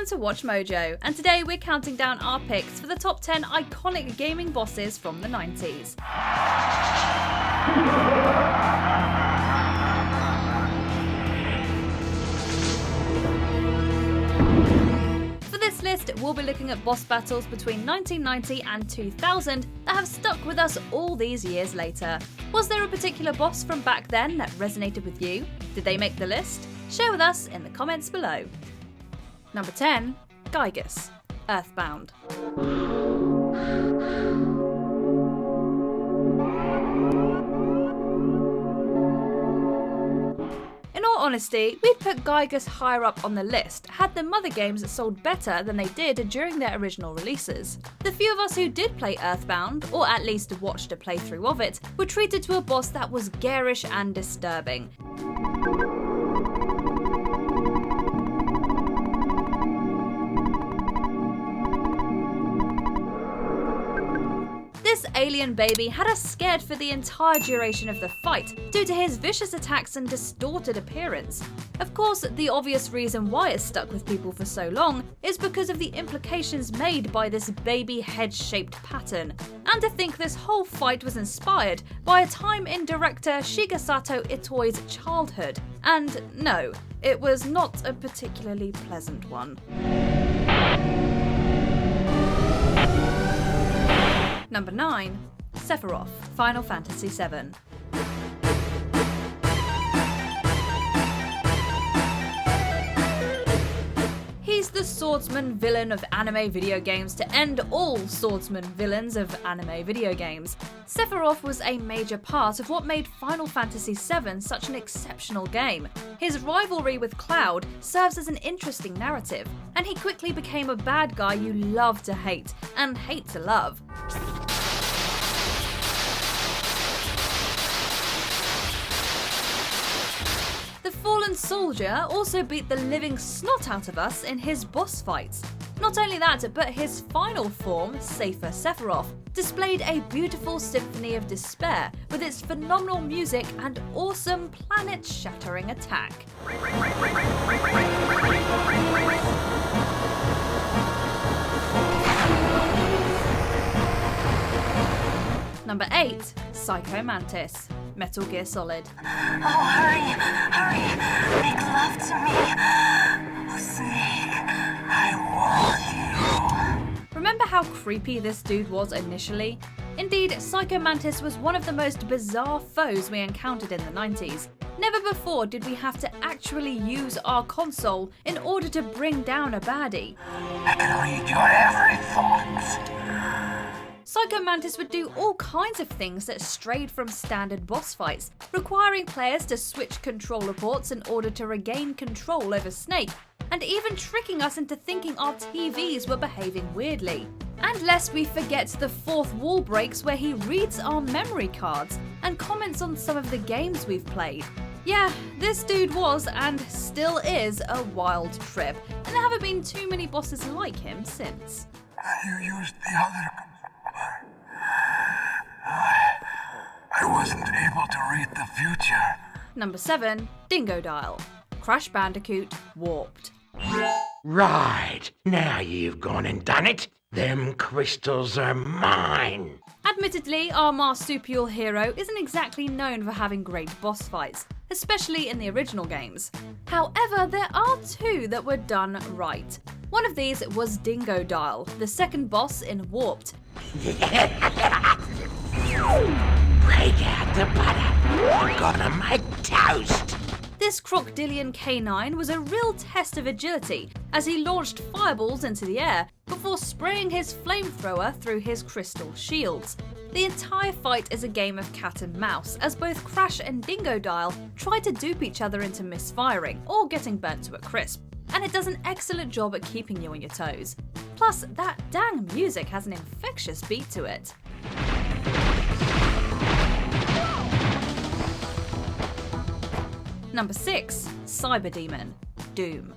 Welcome to Watch Mojo, and today we're counting down our picks for the top 10 iconic gaming bosses from the 90s. For this list, we'll be looking at boss battles between 1990 and 2000 that have stuck with us all these years later. Was there a particular boss from back then that resonated with you? Did they make the list? Share with us in the comments below. Number 10. Gygus, Earthbound. In all honesty, we'd put Gygus higher up on the list had the mother games sold better than they did during their original releases. The few of us who did play Earthbound, or at least watched a playthrough of it, were treated to a boss that was garish and disturbing. This alien baby had us scared for the entire duration of the fight due to his vicious attacks and distorted appearance. Of course, the obvious reason why it stuck with people for so long is because of the implications made by this baby head-shaped pattern, and to think this whole fight was inspired by a time in director Shigesato Itoi's childhood. And no, it was not a particularly pleasant one. Number 9. Sephiroth, Final Fantasy VII. He's the swordsman villain of anime video games to end all swordsman villains of anime video games. Sephiroth was a major part of what made Final Fantasy VII such an exceptional game. His rivalry with Cloud serves as an interesting narrative, and he quickly became a bad guy you love to hate, and hate to love. The fallen soldier also beat the living snot out of us in his boss fights. Not only that, but his final form, Safer Sephiroth, displayed a beautiful symphony of despair with its phenomenal music and awesome planet-shattering attack. Number 8. Psycho Mantis, Metal Gear Solid. Oh, hurry! Make love to me! Oh, Snake, I want you. Remember how creepy this dude was initially? Indeed, Psycho Mantis was one of the most bizarre foes we encountered in the 90s. Never before did we have to actually use our console in order to bring down a baddie. I can read your every thought. Psycho Mantis would do all kinds of things that strayed from standard boss fights, requiring players to switch controller ports in order to regain control over Snake, and even tricking us into thinking our TVs were behaving weirdly. And lest we forget the fourth wall breaks where he reads our memory cards and comments on some of the games we've played. Yeah, this dude was, and still is, a wild trip, and there haven't been too many bosses like him since. You used the other... I wasn't able to read the future. Number 7. Dingodile, Crash Bandicoot Warped. Right, now you've gone and done it. Them crystals are mine. Admittedly, our marsupial hero isn't exactly known for having great boss fights, especially in the original games. However, there are two that were done right. One of these was Dingodile, the second boss in Warped. Break out the butter. I'm gonna make toast. This crocodilian canine was a real test of agility as he launched fireballs into the air before spraying his flamethrower through his crystal shields. The entire fight is a game of cat and mouse as both Crash and Dingodile try to dupe each other into misfiring or getting burnt to a crisp, and it does an excellent job at keeping you on your toes. Plus, that dang music has an infectious beat to it. Number 6. Cyberdemon, Doom.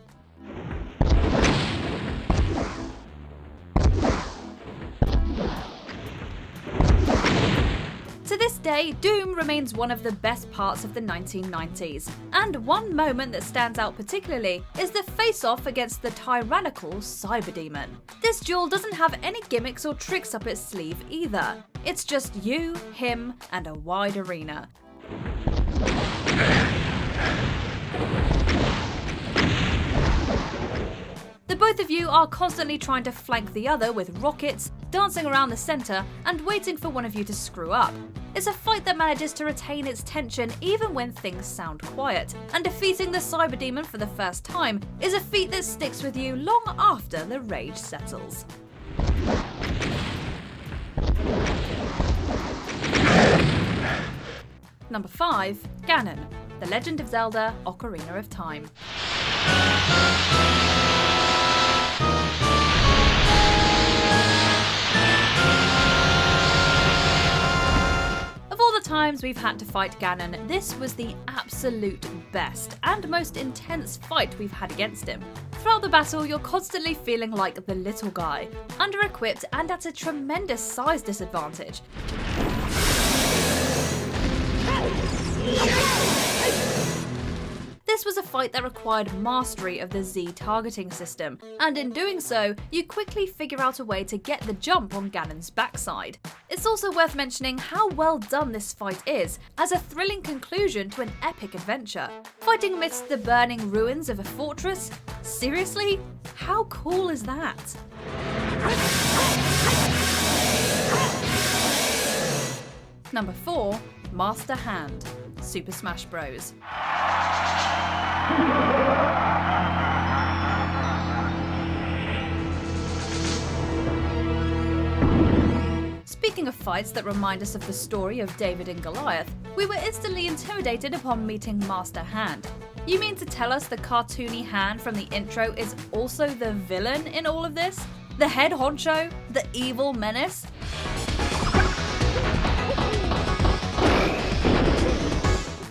To this day, Doom remains one of the best parts of the 1990s, and one moment that stands out particularly is the face-off against the tyrannical Cyberdemon. This duel doesn't have any gimmicks or tricks up its sleeve either. It's just you, him, and a wide arena. The both of you are constantly trying to flank the other with rockets, dancing around the centre, and waiting for one of you to screw up. It's a fight that manages to retain its tension even when things sound quiet, and defeating the Cyberdemon for the first time is a feat that sticks with you long after the rage settles. Number 5. Ganon, The Legend of Zelda: Ocarina of Time. Of all the times we've had to fight Ganon, this was the absolute best and most intense fight we've had against him. Throughout the battle, you're constantly feeling like the little guy, under-equipped and at a tremendous size disadvantage. This was a fight that required mastery of the Z targeting system, and in doing so, you quickly figure out a way to get the jump on Ganon's backside. It's also worth mentioning how well done this fight is, as a thrilling conclusion to an epic adventure. Fighting amidst the burning ruins of a fortress? Seriously? How cool is that? Number 4. Master Hand, Super Smash Bros. Speaking of fights that remind us of the story of David and Goliath, we were instantly intimidated upon meeting Master Hand. You mean to tell us the cartoony hand from the intro is also the villain in all of this? The head honcho? The evil menace?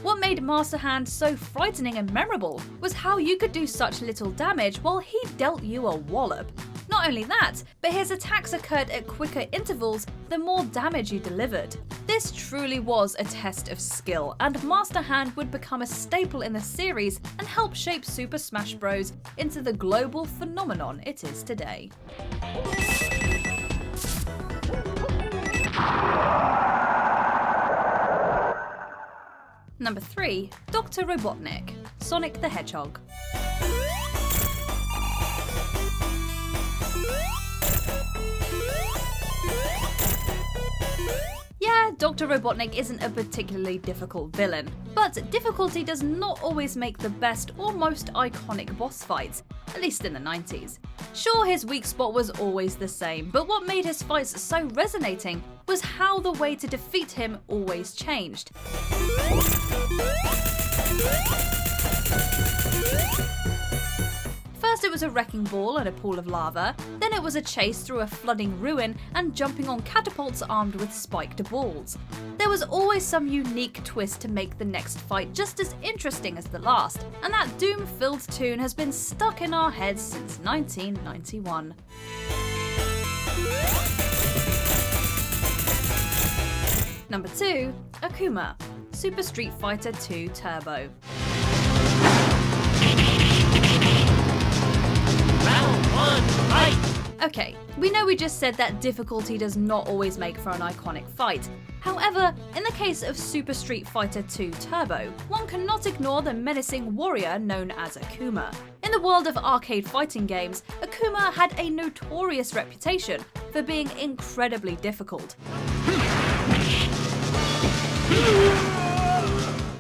What made Master Hand so frightening and memorable was how you could do such little damage while he dealt you a wallop. Not only that, but his attacks occurred at quicker intervals the more damage you delivered. This truly was a test of skill, and Master Hand would become a staple in the series and help shape Super Smash Bros. Into the global phenomenon it is today. Number 3. Dr. Robotnik, Sonic the Hedgehog. Yeah, Dr. Robotnik isn't a particularly difficult villain, but difficulty does not always make the best or most iconic boss fights, at least in the 90s. Sure, his weak spot was always the same, but what made his fights so resonating was how the way to defeat him always changed. First it was a wrecking ball and a pool of lava, then it was a chase through a flooding ruin and jumping on catapults armed with spiked balls. There was always some unique twist to make the next fight just as interesting as the last, and that doom-filled tune has been stuck in our heads since 1991. Number 2. Akuma, Super Street Fighter II Turbo. Okay, we know we just said that difficulty does not always make for an iconic fight. However, in the case of Super Street Fighter II Turbo, one cannot ignore the menacing warrior known as Akuma. In the world of arcade fighting games, Akuma had a notorious reputation for being incredibly difficult.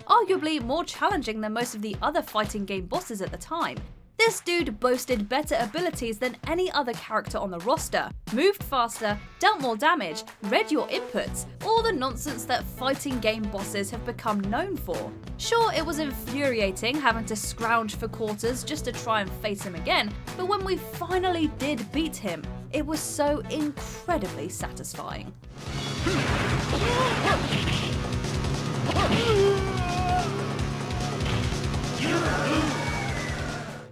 Arguably more challenging than most of the other fighting game bosses at the time. This dude boasted better abilities than any other character on the roster, moved faster, dealt more damage, read your inputs, all the nonsense that fighting game bosses have become known for. Sure, it was infuriating having to scrounge for quarters just to try and face him again, but when we finally did beat him, it was so incredibly satisfying.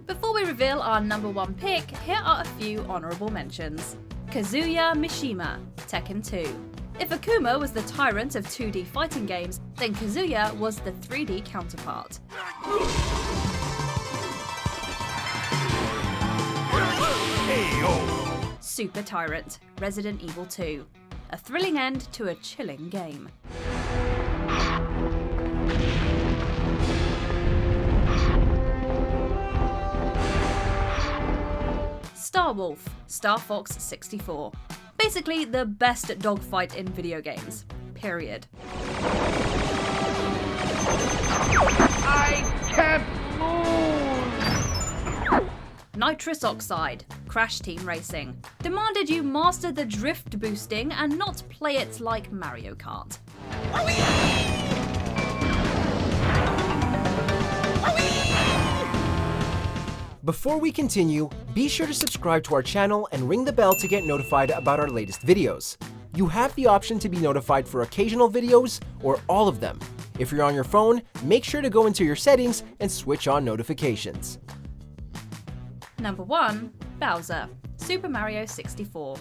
Before we reveal our number 1 pick, here are a few honourable mentions. Kazuya Mishima, Tekken 2. If Akuma was the tyrant of 2D fighting games, then Kazuya was the 3D counterpart. Super Tyrant, Resident Evil 2. A thrilling end to a chilling game. Star Wolf, Star Fox 64. Basically the best dogfight in video games. Period. I can't move! Nitrous Oxide, Crash Team Racing. Demanded you master the drift boosting and not play it like Mario Kart. Before we continue, be sure to subscribe to our channel and ring the bell to get notified about our latest videos. You have the option to be notified for occasional videos or all of them. If you're on your phone, make sure to go into your settings and switch on notifications. Number 1. Bowser, Super Mario 64.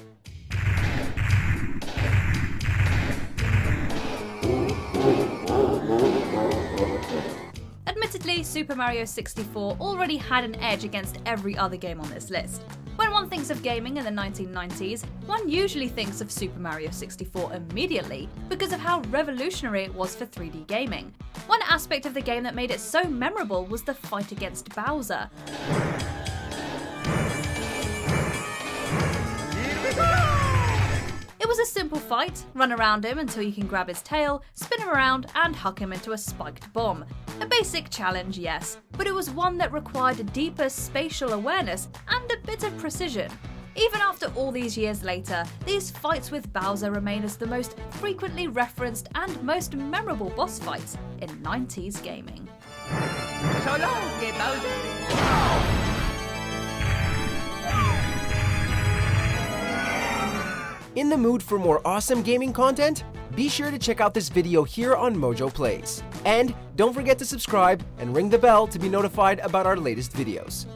Admittedly, Super Mario 64 already had an edge against every other game on this list. When one thinks of gaming in the 1990s, one usually thinks of Super Mario 64 immediately because of how revolutionary it was for 3D gaming. One aspect of the game that made it so memorable was the fight against Bowser. It was a simple fight, run around him until you can grab his tail, spin him around, and huck him into a spiked bomb. A basic challenge, yes, but it was one that required a deeper spatial awareness and a bit of precision. Even after all these years later, these fights with Bowser remain as the most frequently referenced and most memorable boss fights in 90s gaming. So long, Bowser! In the mood for more awesome gaming content? Be sure to check out this video here on Mojo Plays. And don't forget to subscribe and ring the bell to be notified about our latest videos.